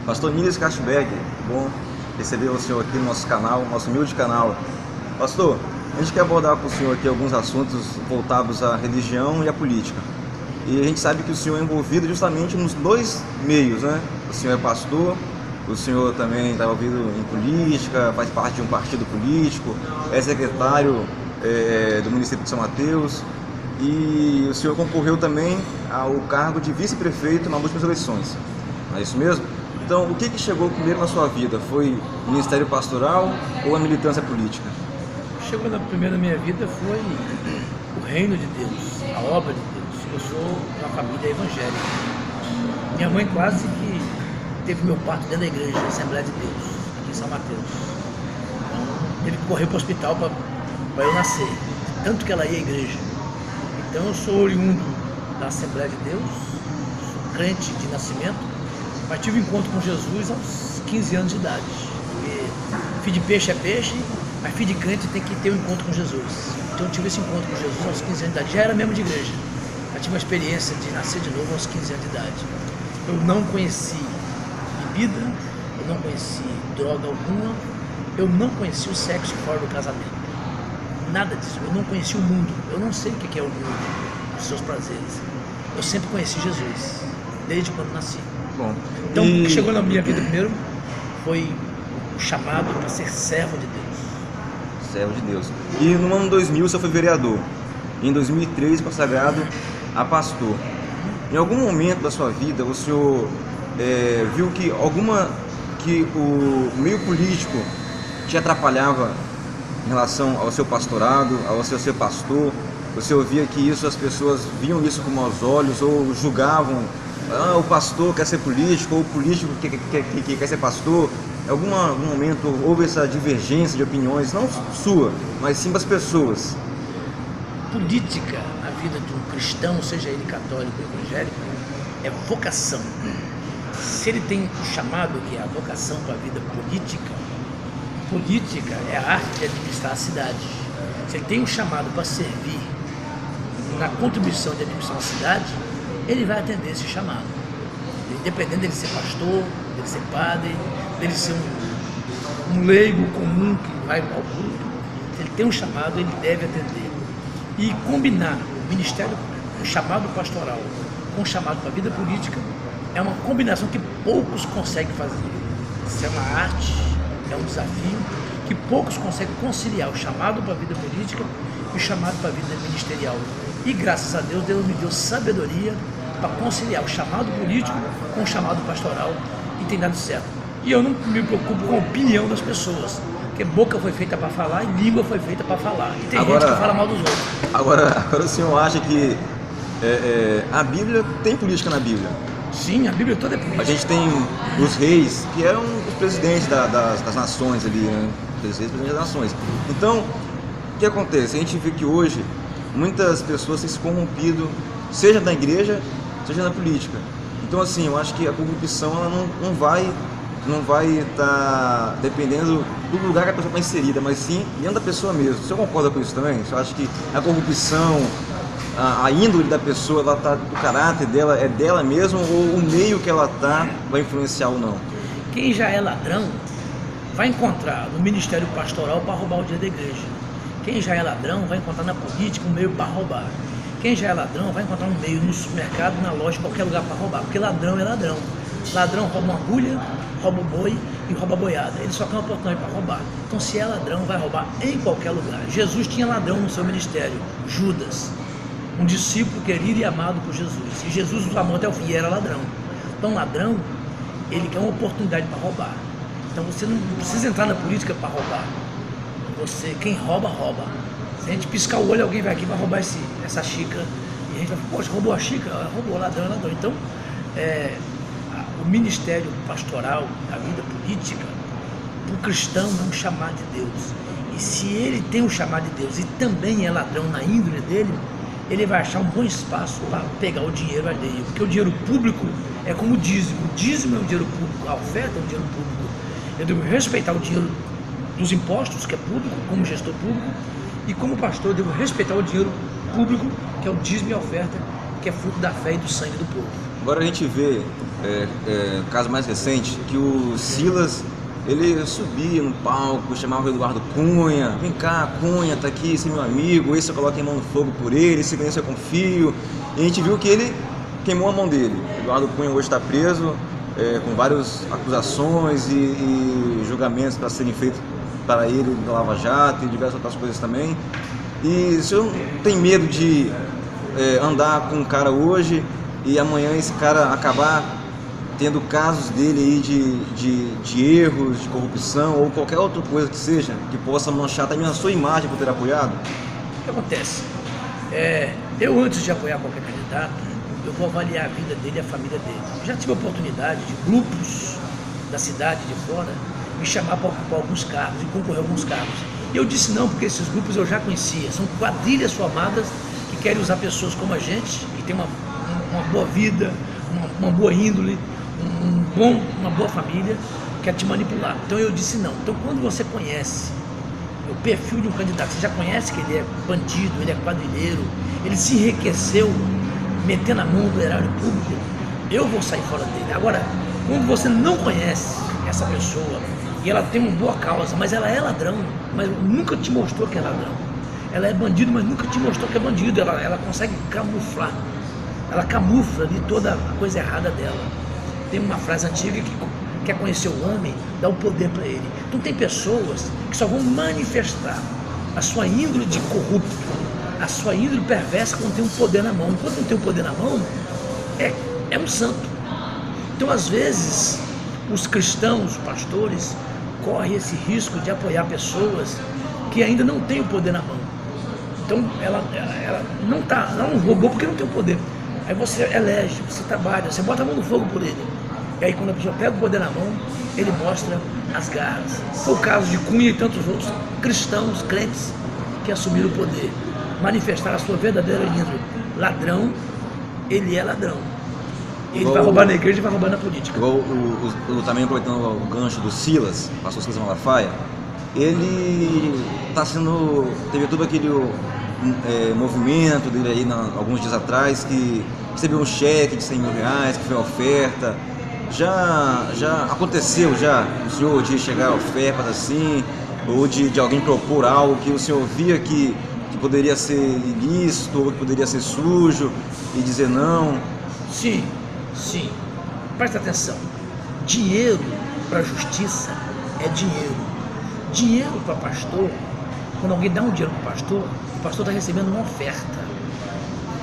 Pastor Niles Cashberg, bom receber o senhor aqui no nosso canal, nosso humilde canal. Pastor, a gente quer abordar com o senhor aqui alguns assuntos voltados à religião e à política. E a gente sabe que o senhor é envolvido justamente nos dois meios, né? O senhor é pastor, o senhor também está envolvido em política, faz parte de um partido político, é secretário do município de São Mateus, e o senhor concorreu também ao cargo de vice-prefeito nas últimas eleições. Não é isso mesmo? Então, o que chegou primeiro na sua vida? Foi o ministério pastoral ou a militância política? Chegou primeiro na minha vida foi o reino de Deus, a obra de Deus. Eu sou de uma família evangélica. Minha mãe quase que teve meu parto dentro da igreja, da Assembleia de Deus, aqui em São Mateus. Então, teve que correr para o hospital para eu nascer, tanto que ela ia à igreja. Então, eu sou oriundo da Assembleia de Deus, sou crente de nascimento, mas tive um encontro com Jesus aos 15 anos de idade. Porque filho de peixe é peixe, mas filho de crente tem que ter um encontro com Jesus. Então eu tive esse encontro com Jesus aos 15 anos de idade. Já era membro de igreja, já tive uma experiência de nascer de novo aos 15 anos de idade. Eu não conheci bebida, eu não conheci droga alguma, eu não conheci o sexo fora do casamento. Nada disso, eu não conheci o mundo, eu não sei o que é o mundo, os seus prazeres. Eu sempre conheci Jesus, desde quando nasci. Bom, então, o que chegou na minha vida primeiro foi o chamado para ser servo de Deus. Servo de Deus. E no ano 2000 você foi vereador. Em 2003 consagrado a pastor. Em algum momento da sua vida o senhor viu que o meio político te atrapalhava em relação ao seu pastorado, ao seu ser pastor? Você ouvia que isso, as pessoas viam isso com maus olhos ou julgavam? O pastor quer ser político, ou o político que quer ser pastor. Em algum momento houve essa divergência de opiniões, não sua, mas sim das pessoas? Política na vida de um cristão, seja ele católico ou evangélico, é vocação. Se ele tem o chamado, que é a vocação para a vida política, política é a arte de administrar a cidade. Se ele tem um chamado para servir na contribuição de administrar a cidade, ele vai atender esse chamado, independente dele ser pastor, dele ser padre, dele ser um leigo comum que vai ao culto. Se ele tem um chamado, ele deve atender. E combinar o ministério, o chamado pastoral com o chamado para a vida política é uma combinação que poucos conseguem fazer. Isso é uma arte, é um desafio que poucos conseguem conciliar o chamado para a vida política e o chamado para a vida ministerial. E graças a Deus, Deus me deu sabedoria para conciliar o chamado político com o chamado pastoral, e tem dado certo. E eu não me preocupo com a opinião das pessoas, porque boca foi feita para falar e língua foi feita para falar. E tem gente que fala mal dos outros. Agora o senhor acha que a Bíblia tem política na Bíblia? Sim, a Bíblia toda é política. A gente tem os reis, que eram os presidentes das nações ali, né? Presidentes das nações. Então, o que acontece? A gente vê que hoje muitas pessoas têm se corrompido, seja na igreja, seja na política. Então, assim, eu acho que a corrupção ela não vai estar dependendo do lugar que a pessoa está inserida, mas sim dentro da pessoa mesmo. O senhor concorda com isso também? O senhor acha que a corrupção, a índole da pessoa, o caráter dela é dela mesmo, ou o meio que ela está vai influenciar ou não? Quem já é ladrão vai encontrar no ministério pastoral para roubar o dia da igreja. Quem já é ladrão vai encontrar na política um meio para roubar. Quem já é ladrão vai encontrar um meio no supermercado, na loja, em qualquer lugar para roubar, porque ladrão é ladrão. Ladrão rouba uma agulha, rouba o boi e rouba a boiada. Ele só tem uma oportunidade para roubar. Então, se é ladrão, vai roubar em qualquer lugar. Jesus tinha ladrão no seu ministério, Judas, um discípulo querido e amado por Jesus. E Jesus os amou até o fim e era ladrão. Então, ladrão, ele quer uma oportunidade para roubar. Então, você não precisa entrar na política para roubar. Quem rouba, rouba. Se a gente piscar o olho, alguém vai aqui e vai roubar essa xícara. E a gente vai falar, poxa, roubou a xícara? Roubou, ladrão, ladrão. Então, o ministério pastoral, a vida política, para o cristão é um chamado de Deus. E se ele tem um chamado de Deus e também é ladrão na índole dele, ele vai achar um bom espaço para pegar o dinheiro alheio. Porque o dinheiro público é como o dízimo. O dízimo é o dinheiro público, a oferta é o dinheiro público. Eu devo respeitar o dinheiro dos impostos, que é público, como gestor público, e como pastor eu devo respeitar o dinheiro público, que é o dízimo e a oferta, que é fruto da fé e do sangue do povo. Agora a gente vê, caso mais recente, que o Silas, ele subia no palco, chamava o Eduardo Cunha, vem cá, Cunha, tá aqui, esse é meu amigo, esse eu coloco em mão no fogo por ele, esse eu confio. E a gente viu que ele queimou a mão dele. Eduardo Cunha hoje está preso, com várias acusações e julgamentos para serem feitos para ele da Lava Jato e diversas outras coisas também. E o senhor tem medo de andar com um cara hoje e amanhã esse cara acabar tendo casos dele aí de erros, de corrupção ou qualquer outra coisa que seja, que possa manchar também a sua imagem por ter apoiado? O que acontece? Eu, antes de apoiar qualquer candidato, eu vou avaliar a vida dele e a família dele. Já tive a oportunidade de grupos da cidade, de fora, me chamar para ocupar alguns cargos e concorrer a alguns cargos. E eu disse não, porque esses grupos eu já conhecia. São quadrilhas formadas que querem usar pessoas como a gente, que tem uma boa vida, uma boa índole, uma boa família, quer te manipular. Então eu disse não. Então quando você conhece o perfil de um candidato, você já conhece que ele é bandido, ele é quadrilheiro, ele se enriqueceu metendo a mão no erário público, eu vou sair fora dele. Agora, quando você não conhece essa pessoa e ela tem uma boa causa, mas ela é ladrão, mas nunca te mostrou que é ladrão, ela é bandido, mas nunca te mostrou que é bandido, ela consegue camuflar, ela camufla ali toda a coisa errada dela. Tem uma frase antiga que quer conhecer o homem, dá o poder para ele. Então tem pessoas que só vão manifestar a sua índole de corrupto, a sua índole perversa quando tem um poder na mão. Quando não tem um poder na mão, é um santo. Então às vezes os cristãos, os pastores, correm esse risco de apoiar pessoas que ainda não têm o poder na mão. Então ela não roubou porque não tem o poder. Aí você elege, você trabalha, você bota a mão no fogo por ele. E aí quando a pessoa pega o poder na mão, ele mostra as garras. Foi o caso de Cunha e tantos outros cristãos, crentes, que assumiram o poder, manifestaram a sua verdadeira índole. Ladrão, ele é ladrão. Ele vai roubar na igreja e vai roubar na política. Igual também aproveitando o gancho do Silas, pastor Silas Malafaia, ele teve todo aquele movimento dele aí alguns dias atrás, que recebeu um cheque de 100 mil reais, que foi oferta. Já aconteceu o senhor de chegar a ofertas assim, ou de alguém propor algo que o senhor via que poderia ser ilícito, ou que poderia ser sujo, e dizer não? Sim. Presta atenção. Dinheiro para a justiça é dinheiro. Dinheiro para pastor, quando alguém dá um dinheiro para o pastor está recebendo uma oferta.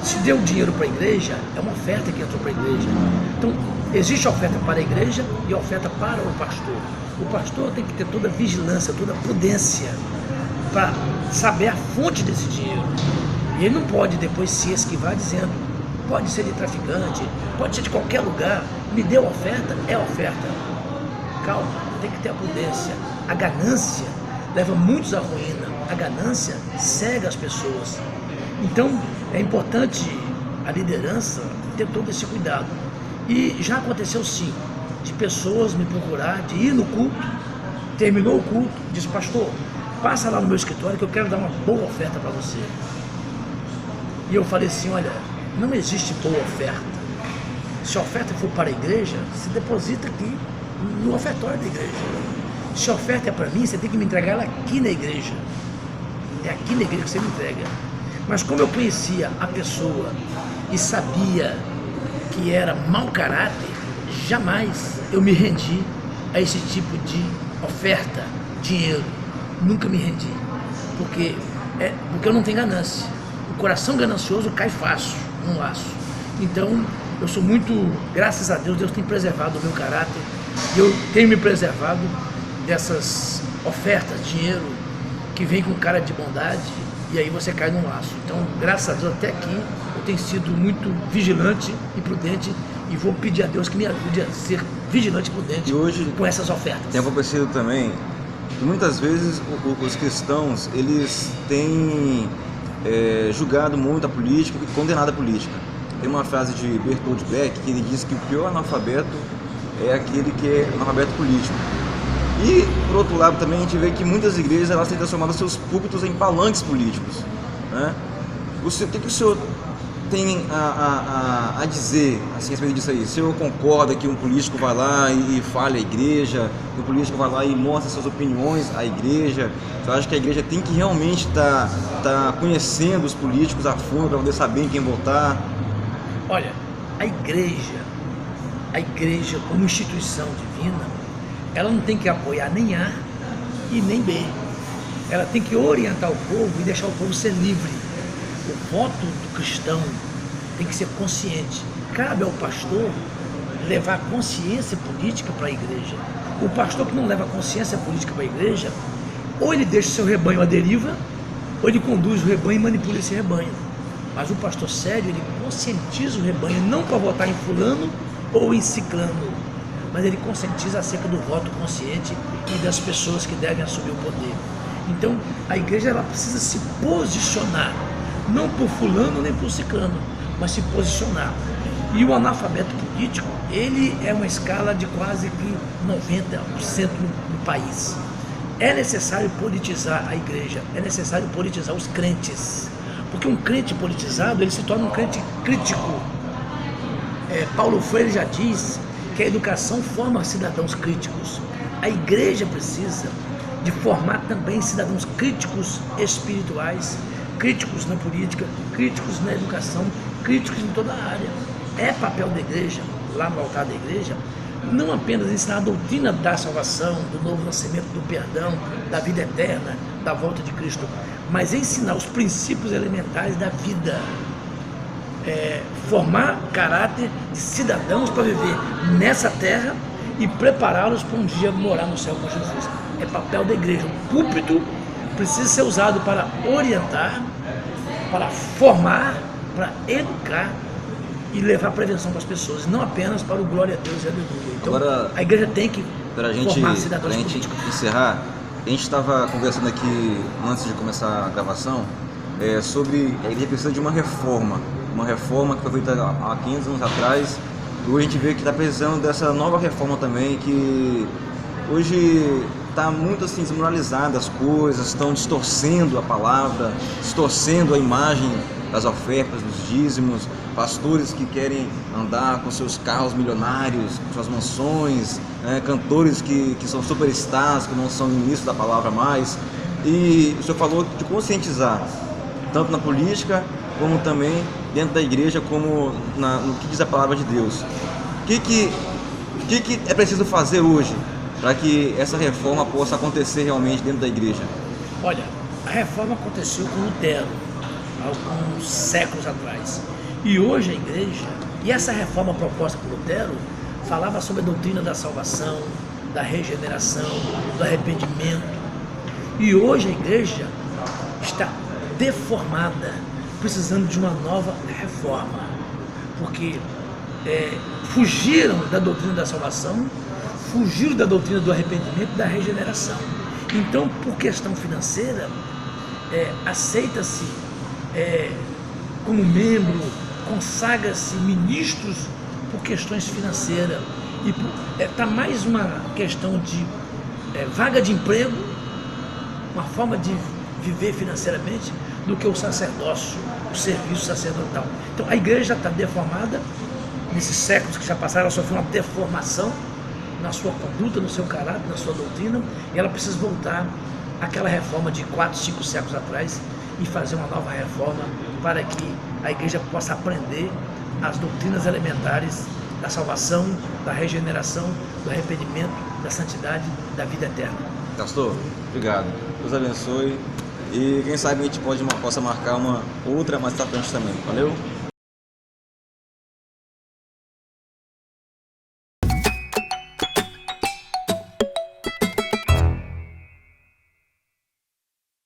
Se deu dinheiro para a igreja, é uma oferta que entrou para a igreja. Então, existe a oferta para a igreja e a oferta para o pastor. O pastor tem que ter toda a vigilância, toda a prudência para saber a fonte desse dinheiro. E ele não pode depois se esquivar dizendo, pode ser de traficante, pode ser de qualquer lugar, me deu oferta, é oferta. Calma, tem que ter a prudência. A ganância leva muitos à ruína, a ganância cega as pessoas. Então é importante a liderança ter todo esse cuidado. E já aconteceu sim, de pessoas me procurar, de ir no culto, terminou o culto, disse, pastor, passa lá no meu escritório que eu quero dar uma boa oferta para você. E eu falei assim, olha, não existe boa oferta. Se a oferta for para a igreja, se deposita aqui no ofertório da igreja. Se a oferta é para mim, você tem que me entregar ela aqui na igreja. É aqui na igreja que você me entrega. Mas como eu conhecia a pessoa e sabia que era mau caráter, jamais eu me rendi a esse tipo de oferta, dinheiro. Nunca me rendi. Porque eu não tenho ganância. O coração ganancioso cai fácil num laço. Então, eu sou muito, graças a Deus, Deus tem preservado o meu caráter. E eu tenho me preservado dessas ofertas, dinheiro, que vem com cara de bondade, e aí você cai num laço. Então, graças a Deus, até aqui, eu tenho sido muito vigilante e prudente, e vou pedir a Deus que me ajude a ser vigilante e prudente hoje, com essas ofertas. Tem acontecido também, que muitas vezes os cristãos, eles têm julgado muito a política e condenado a política. Tem uma frase de Bertold Brecht que ele diz que o pior analfabeto é aquele que é analfabeto político. E, por outro lado, também a gente vê que muitas igrejas elas têm transformado seus púlpitos em palanques políticos, né? O que o senhor tem a dizer assim, a respeito disso aí? O senhor concorda que um político vai lá e fale à igreja, que um político vai lá e mostra suas opiniões à igreja? Você acha que a igreja tem que realmente estar conhecendo os políticos a fundo para poder saber em quem votar? Olha, a igreja como instituição divina, ela não tem que apoiar nem A e nem B. Ela tem que orientar o povo e deixar o povo ser livre. O voto do cristão tem que ser consciente. Cabe ao pastor levar consciência política para a igreja. O pastor que não leva consciência política para a igreja, ou ele deixa o seu rebanho à deriva, ou ele conduz o rebanho e manipula esse rebanho. Mas o pastor sério, ele conscientiza o rebanho, não para votar em fulano ou em ciclano, mas ele conscientiza acerca do voto consciente e das pessoas que devem assumir o poder. Então, a igreja ela precisa se posicionar, não por fulano nem por ciclano, mas se posicionar. E o analfabeto político, ele é uma escala de quase que 90% no país. É necessário politizar a igreja, é necessário politizar os crentes, porque um crente politizado, ele se torna um crente crítico. Paulo Freire já diz que a educação forma cidadãos críticos. A igreja precisa de formar também cidadãos críticos espirituais, críticos na política, críticos na educação, críticos em toda a área. É papel da igreja, lá no altar da igreja, não apenas ensinar a doutrina da salvação, do novo nascimento, do perdão, da vida eterna, da volta de Cristo, mas ensinar os princípios elementares da vida. Formar caráter de cidadãos para viver nessa terra e prepará-los para um dia morar no céu com Jesus. É papel da igreja. O púlpito precisa ser usado para orientar, para formar, para educar e levar prevenção para as pessoas, não apenas para o glória a Deus e aleluia. Então, agora, a igreja tem que formar cidadãos políticos. Para a gente encerrar, a gente estava conversando aqui antes de começar a gravação sobre a igreja precisa de uma reforma que foi feita há 15 anos atrás, e hoje a gente vê que está precisando dessa nova reforma também, que hoje está muito assim desmoralizada as coisas, estão distorcendo a palavra, distorcendo a imagem das ofertas, dos dízimos, pastores que querem andar com seus carros milionários, com suas mansões, cantores que são superstars, que não são ministros da palavra mais. E o senhor falou de conscientizar, tanto na política, como também dentro da igreja, como no que diz a palavra de Deus. O que é preciso fazer hoje para que essa reforma possa acontecer realmente dentro da igreja? Olha, a reforma aconteceu com Lutero, há alguns séculos atrás. E hoje a igreja, e essa reforma proposta por Lutero, falava sobre a doutrina da salvação, da regeneração, do arrependimento. E hoje a igreja está deformada, precisando de uma nova reforma, porque fugiram da doutrina da salvação, fugiram da doutrina do arrependimento e da regeneração. Então, por questão financeira, aceita-se como membro, consagra-se ministros por questões financeiras, e está mais uma questão de vaga de emprego, uma forma de viver financeiramente, do que o sacerdócio, o serviço sacerdotal. Então a igreja está deformada, nesses séculos que já passaram, ela sofreu uma deformação na sua conduta, no seu caráter, na sua doutrina, e ela precisa voltar àquela reforma de 4, 5 séculos atrás e fazer uma nova reforma para que a igreja possa aprender as doutrinas elementares da salvação, da regeneração, do arrependimento, da santidade, da vida eterna. Pastor, obrigado. Deus abençoe. E quem sabe a gente possa marcar uma outra mais pra frente também. Valeu?